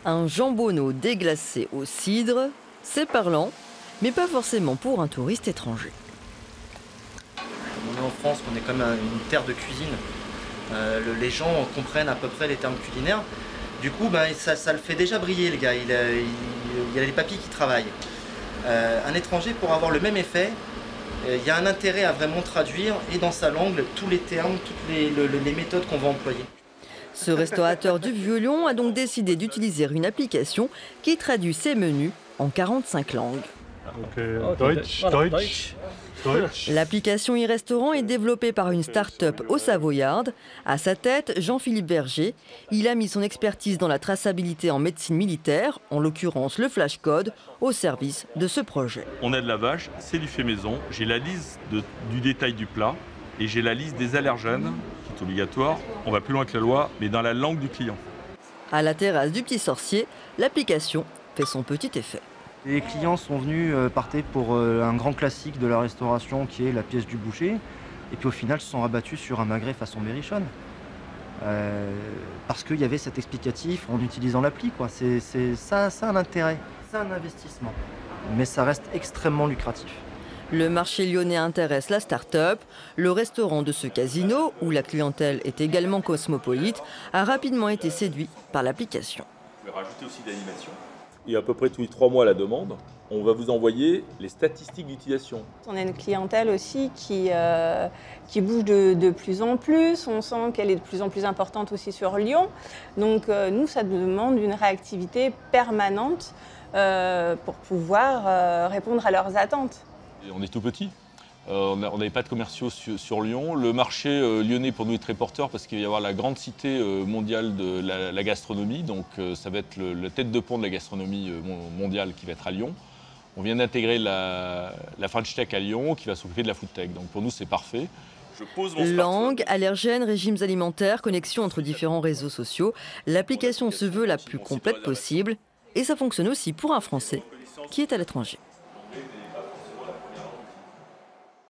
Un jambonneau déglacé au cidre, c'est parlant, mais pas forcément pour un touriste étranger. On est en France, on est quand même une terre de cuisine. Les gens comprennent à peu près les termes culinaires. Du coup, ça le fait déjà briller, le gars. Il y a les papilles qui travaillent. Un étranger, pour avoir le même effet, il y a un intérêt à vraiment traduire, et dans sa langue, tous les termes, toutes les méthodes qu'on va employer. Ce restaurateur du Vieux-Lyon a donc décidé d'utiliser une application qui traduit ses menus en 45 langues. Deutsch. L'application e-restaurant est développée par une start-up au Savoyard. À sa tête, Jean-Philippe Berger. Il a mis son expertise dans la traçabilité en médecine militaire, en l'occurrence le flashcode, au service de ce projet. On a de la vache, c'est du fait maison. J'ai la liste du détail du plat et j'ai la liste des allergènes, qui est obligatoire. On va plus loin que la loi, mais dans la langue du client. À la terrasse du Petit Sorcier, l'application fait son petit effet. Les clients sont venus partir pour un grand classique de la restauration qui est la pièce du boucher. Et puis au final, se sont rabattus sur un magret façon berrichonne. Parce qu'il y avait cet explicatif en utilisant l'appli. Ça a un intérêt, c'est un investissement. Mais ça reste extrêmement lucratif. Le marché lyonnais intéresse la start-up. Le restaurant de ce casino, où la clientèle est également cosmopolite, a rapidement été séduit par l'application. Vous pouvez rajouter aussi d'animation. Et à peu près tous les 3 mois à la demande, on va vous envoyer les statistiques d'utilisation. On a une clientèle aussi qui bouge de plus en plus. On sent qu'elle est de plus en plus importante aussi sur Lyon. Donc nous, ça demande une réactivité permanente pour pouvoir répondre à leurs attentes. Et on est tout petit. On n'avait pas de commerciaux sur Lyon. Le marché lyonnais pour nous est très porteur parce qu'il va y avoir la grande cité mondiale de la gastronomie. Donc ça va être la tête de pont de la gastronomie mondiale qui va être à Lyon. On vient d'intégrer la French Tech à Lyon qui va s'occuper de la Food Tech. Donc pour nous c'est parfait. Langue, allergènes, régimes alimentaires, connexion entre différents réseaux sociaux. L'application se veut la plus complète possible et ça fonctionne aussi pour un Français qui est à l'étranger.